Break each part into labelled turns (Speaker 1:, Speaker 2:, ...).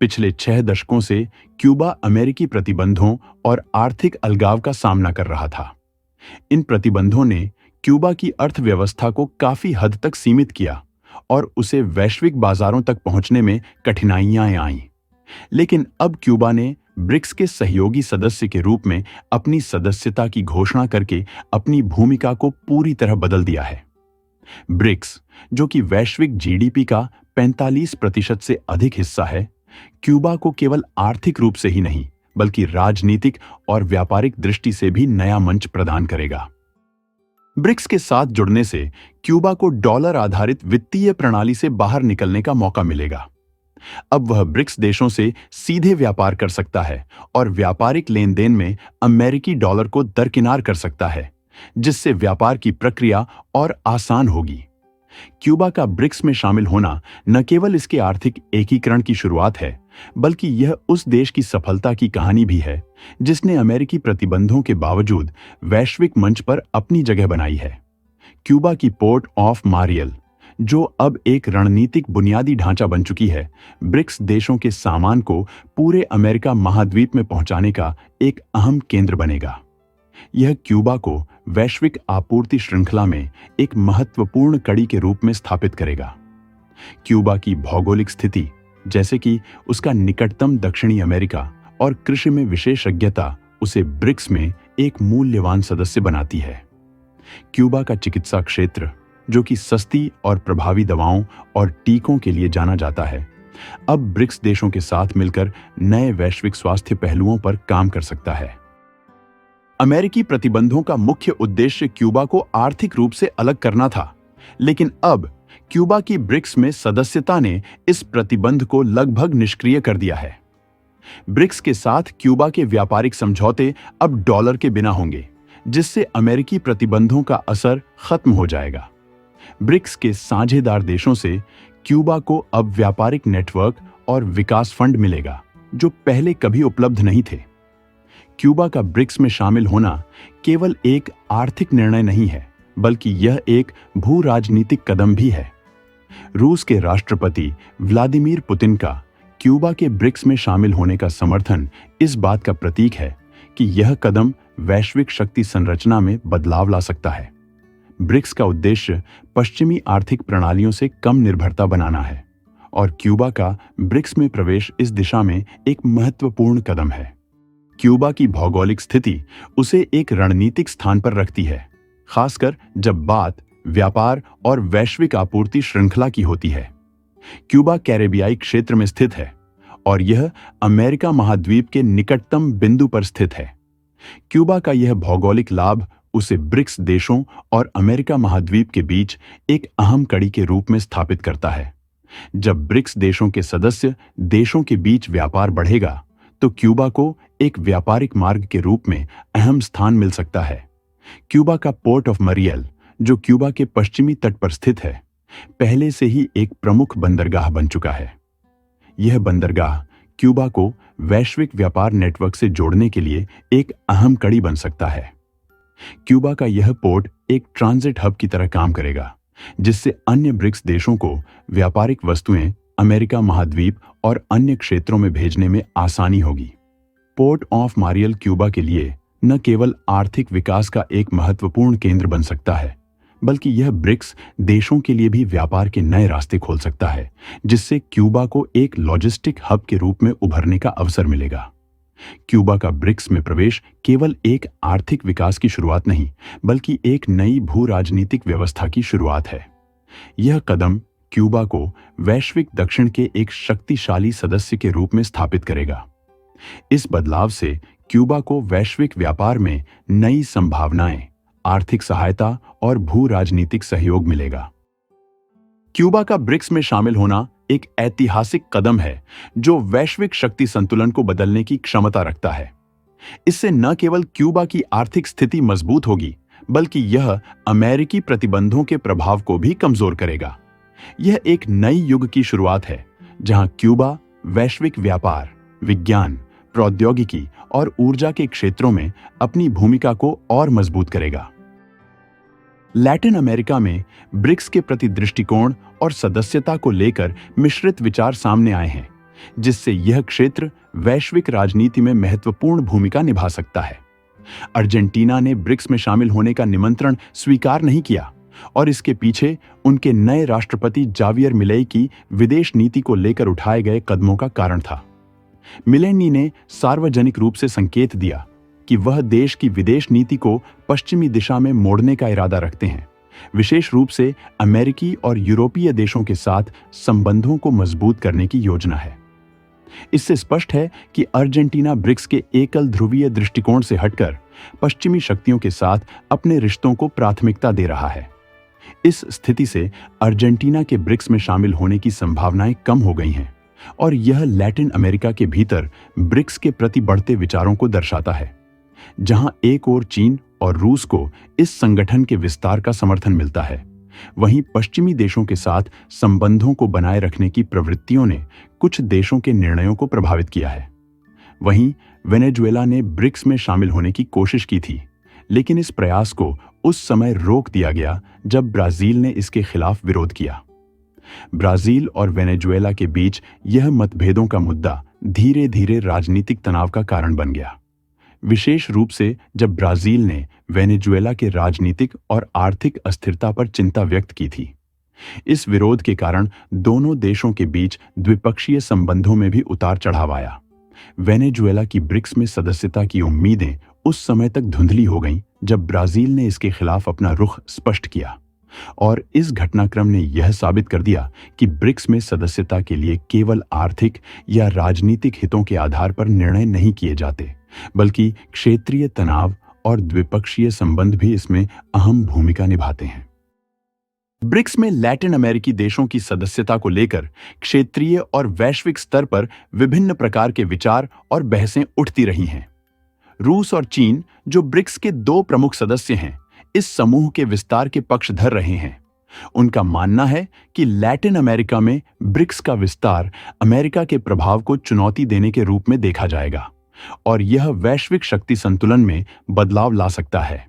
Speaker 1: पिछले 6 दशकों से क्यूबा अमेरिकी प्रतिबंधों और आर्थिक अलगाव का सामना कर रहा था। इन प्रतिबंधों ने क्यूबा की अर्थव्यवस्था को काफी हद तक सीमित किया और उसे वैश्विक बाजारों तक पहुंचने में कठिनाइयां आईं। लेकिन अब क्यूबा ने ब्रिक्स के सहयोगी सदस्य के रूप में अपनी सदस्यता की घोषणा करके अपनी भूमिका को पूरी तरह बदल दिया है। ब्रिक्स, जो कि वैश्विक जीडीपी का 45% से अधिक हिस्सा है, क्यूबा को केवल आर्थिक रूप से ही नहीं बल्कि राजनीतिक और व्यापारिक दृष्टि से भी नया मंच प्रदान करेगा। ब्रिक्स के साथ जुड़ने से क्यूबा को डॉलर आधारित वित्तीय प्रणाली से बाहर निकलने का मौका मिलेगा। अब वह ब्रिक्स देशों से सीधे व्यापार कर सकता है और व्यापारिक लेन देन में अमेरिकी डॉलर को दरकिनार कर सकता है, जिससे व्यापार की प्रक्रिया और आसान होगी। क्यूबा का ब्रिक्स में शामिल होना न केवल इसके आर्थिक एकीकरण की शुरुआत है, बल्कि यह उस देश की सफलता की कहानी भी है जिसने अमेरिकी प्रतिबंधों के बावजूद वैश्विक मंच पर अपनी जगह बनाई है। क्यूबा की पोर्ट ऑफ मारियल, जो अब एक रणनीतिक बुनियादी ढांचा बन चुकी है, ब्रिक्स देशों के सामान को पूरे अमेरिका महाद्वीप में पहुंचाने का एक अहम केंद्र बनेगा। यह क्यूबा को वैश्विक आपूर्ति श्रृंखला में एक महत्वपूर्ण कड़ी के रूप में स्थापित करेगा। क्यूबा की भौगोलिक स्थिति, जैसे कि उसका निकटतम दक्षिणी अमेरिका और कृषि में विशेषज्ञता, उसे ब्रिक्स में एक मूल्यवान सदस्य बनाती है। क्यूबा का चिकित्सा क्षेत्र, जो कि सस्ती और प्रभावी दवाओं और टीकों के लिए जाना जाता है, अब ब्रिक्स देशों के साथ मिलकर नए वैश्विक स्वास्थ्य पहलुओं पर काम कर सकता है। अमेरिकी प्रतिबंधों का मुख्य उद्देश्य क्यूबा को आर्थिक रूप से अलग करना था, लेकिन अब क्यूबा की ब्रिक्स में सदस्यता ने इस प्रतिबंध को लगभग निष्क्रिय कर दिया है। ब्रिक्स के साथ क्यूबा के व्यापारिक समझौते अब डॉलर के बिना होंगे, जिससे अमेरिकी प्रतिबंधों का असर खत्म हो जाएगा। ब्रिक्स के साझेदार देशों से क्यूबा को अब व्यापारिक नेटवर्क और विकास फंड मिलेगा, जो पहले कभी उपलब्ध नहीं थे। क्यूबा का ब्रिक्स में शामिल होना केवल एक आर्थिक निर्णय नहीं है, बल्कि यह एक भू राजनीतिक कदम भी है। रूस के राष्ट्रपति व्लादिमीर पुतिन का क्यूबा के ब्रिक्स में शामिल होने का समर्थन इस बात का प्रतीक है कि यह कदम वैश्विक शक्ति संरचना में बदलाव ला सकता है। ब्रिक्स का उद्देश्य पश्चिमी आर्थिक प्रणालियों से कम निर्भरता बनाना है और क्यूबा का ब्रिक्स में प्रवेश इस दिशा में एक महत्वपूर्ण कदम है। क्यूबा की भौगोलिक स्थिति उसे एक रणनीतिक स्थान पर रखती है, खासकर जब बात व्यापार और वैश्विक आपूर्ति श्रृंखला की होती है। क्यूबा कैरेबियाई क्षेत्र में स्थित है और यह अमेरिका महाद्वीप के निकटतम बिंदु पर स्थित है। क्यूबा का यह भौगोलिक लाभ उसे ब्रिक्स देशों और अमेरिका महाद्वीप के बीच एक अहम कड़ी के रूप में स्थापित करता है। जब ब्रिक्स देशों के सदस्य देशों के बीच व्यापार बढ़ेगा, तो क्यूबा को एक व्यापारिक मार्ग के रूप में अहम स्थान मिल सकता है। क्यूबा का पोर्ट ऑफ मरियल, जो क्यूबा के पश्चिमी तट पर स्थित है, पहले से ही एक प्रमुख बंदरगाह बन चुका है। यह बंदरगाह क्यूबा को वैश्विक व्यापार नेटवर्क से जोड़ने के लिए एक अहम कड़ी बन सकता है। क्यूबा का यह पोर्ट एक ट्रांजिट हब की तरह काम करेगा, जिससे अन्य ब्रिक्स देशों को व्यापारिक वस्तुएं अमेरिका महाद्वीप और अन्य क्षेत्रों में भेजने में आसानी होगी। पोर्ट ऑफ मारियल क्यूबा के लिए न केवल आर्थिक विकास का एक महत्वपूर्ण केंद्र बन सकता है, बल्कि यह ब्रिक्स देशों के लिए भी व्यापार के नए रास्ते खोल सकता है, जिससे क्यूबा को एक लॉजिस्टिक हब के रूप में उभरने का अवसर मिलेगा। क्यूबा का ब्रिक्स में प्रवेश केवल एक आर्थिक विकास की शुरुआत नहीं, बल्कि एक नई भू राजनीतिक व्यवस्था की शुरुआत है। यह कदम क्यूबा को वैश्विक दक्षिण के एक शक्तिशाली सदस्य के रूप में स्थापित करेगा। इस बदलाव से क्यूबा को वैश्विक व्यापार में नई संभावनाएं, आर्थिक सहायता और भू राजनीतिक सहयोग मिलेगा। क्यूबा का ब्रिक्स में शामिल होना एक ऐतिहासिक कदम है जो वैश्विक शक्ति संतुलन को बदलने की क्षमता रखता है। इससे न केवल क्यूबा की आर्थिक स्थिति मजबूत होगी, बल्कि यह अमेरिकी प्रतिबंधों के प्रभाव को भी कमजोर करेगा। यह एक नई युग की शुरुआत है जहां क्यूबा वैश्विक व्यापार, विज्ञान, प्रौद्योगिकी और ऊर्जा के क्षेत्रों में अपनी भूमिका को और मजबूत करेगा। लैटिन अमेरिका में ब्रिक्स के प्रति दृष्टिकोण और सदस्यता को लेकर मिश्रित विचार सामने आए हैं, जिससे यह क्षेत्र वैश्विक राजनीति में महत्वपूर्ण भूमिका निभा सकता है। अर्जेंटीना ने ब्रिक्स में शामिल होने का निमंत्रण स्वीकार नहीं किया और इसके पीछे उनके नए राष्ट्रपति जावियर मिलेई की विदेश नीति को लेकर उठाए गए कदमों का कारण था। मिलेनी ने सार्वजनिक रूप से संकेत दिया कि वह देश की विदेश नीति को पश्चिमी दिशा में मोड़ने का इरादा रखते हैं, विशेष रूप से अमेरिकी और यूरोपीय देशों के साथ संबंधों को मजबूत करने की योजना है। इससे स्पष्ट है कि अर्जेंटीना ब्रिक्स के एकल ध्रुवीय दृष्टिकोण से हटकर पश्चिमी शक्तियों के साथ अपने रिश्तों को प्राथमिकता दे रहा है। इस स्थिति से अर्जेंटीना के ब्रिक्स में शामिल होने की संभावनाएं कम हो गई हैं और यह लैटिन अमेरिका के भीतर ब्रिक्स के प्रति बढ़ते विचारों को दर्शाता है, जहां एक ओर चीन और रूस को इस संगठन के विस्तार का समर्थन मिलता है, वहीं पश्चिमी देशों के साथ संबंधों को बनाए रखने की प्रवृत्तियों ने कुछ देशों के निर्णयों को प्रभावित किया है। वहीं वेनेजुएला ने ब्रिक्स में शामिल होने की कोशिश की थी, लेकिन इस प्रयास को उस समय रोक दिया गया जब ब्राजील ने इसके खिलाफ विरोध किया। ब्राजील और वेनेजुएला के बीच यह मतभेदों का मुद्दा धीरे धीरे राजनीतिक तनाव का कारण बन गया, विशेष रूप से जब ब्राजील ने वेनेजुएला के राजनीतिक और आर्थिक अस्थिरता पर चिंता व्यक्त की थी। इस विरोध के कारण दोनों देशों के बीच द्विपक्षीय संबंधों में भी उतार चढ़ाव आया। वेनेजुएला की ब्रिक्स में सदस्यता की उम्मीदें उस समय तक धुंधली हो गईं जब ब्राजील ने इसके खिलाफ अपना रुख स्पष्ट किया, और इस घटनाक्रम ने यह साबित कर दिया कि ब्रिक्स में सदस्यता के लिए केवल आर्थिक या राजनीतिक हितों के आधार पर निर्णय नहीं किए जाते, बल्कि क्षेत्रीय तनाव और द्विपक्षीय संबंध भी इसमें अहम भूमिका निभाते हैं। ब्रिक्स में लैटिन अमेरिकी देशों की सदस्यता को लेकर क्षेत्रीय और वैश्विक स्तर पर विभिन्न प्रकार के विचार और बहसें उठती रही हैं। रूस और चीन, जो ब्रिक्स के दो प्रमुख सदस्य हैं, इस समूह के विस्तार के पक्षधर रहे हैं। उनका मानना है कि लैटिन अमेरिका में ब्रिक्स का विस्तार अमेरिका के प्रभाव को चुनौती देने के रूप में देखा जाएगा और यह वैश्विक शक्ति संतुलन में बदलाव ला सकता है।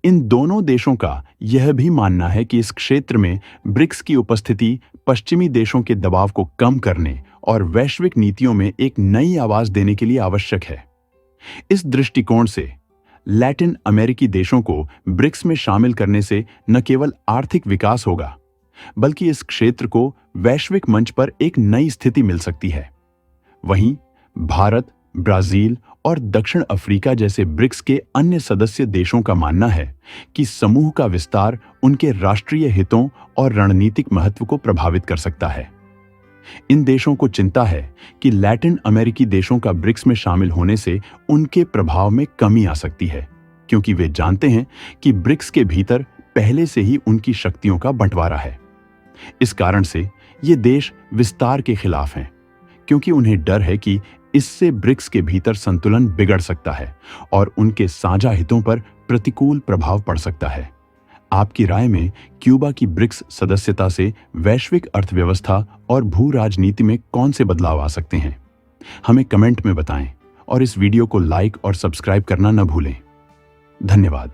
Speaker 1: इन दोनों देशों का यह भी मानना है कि इस क्षेत्र में ब्रिक्स की उपस्थिति पश्चिमी देशों के दबाव को कम करने और वैश्विक नीतियों में एक नई आवाज देने के लिए आवश्यक है। इस दृष्टिकोण से लैटिन अमेरिकी देशों को ब्रिक्स में शामिल करने से न केवल आर्थिक विकास होगा, बल्कि इस क्षेत्र को वैश्विक मंच पर एक नई स्थिति मिल सकती है। वहीं भारत, ब्राजील और दक्षिण अफ्रीका जैसे ब्रिक्स के अन्य सदस्य देशों का मानना है कि समूह का विस्तार उनके राष्ट्रीय हितों और रणनीतिक महत्व को प्रभावित कर सकता है। इन देशों को चिंता है कि लैटिन अमेरिकी देशों का ब्रिक्स में शामिल होने से उनके प्रभाव में कमी आ सकती है, क्योंकि वे जानते हैं कि ब्रिक्स के भीतर पहले से ही उनकी शक्तियों का बंटवारा है। इस कारण से ये देश विस्तार के खिलाफ हैं, क्योंकि उन्हें डर है कि इससे ब्रिक्स के भीतर संतुलन बिगड़ सकता है और उनके साझा हितों पर प्रतिकूल प्रभाव पड़ सकता है। आपकी राय में क्यूबा की ब्रिक्स सदस्यता से वैश्विक अर्थव्यवस्था और भू राजनीति में कौन से बदलाव आ सकते हैं? हमें कमेंट में बताएं और इस वीडियो को लाइक और सब्सक्राइब करना न भूलें। धन्यवाद।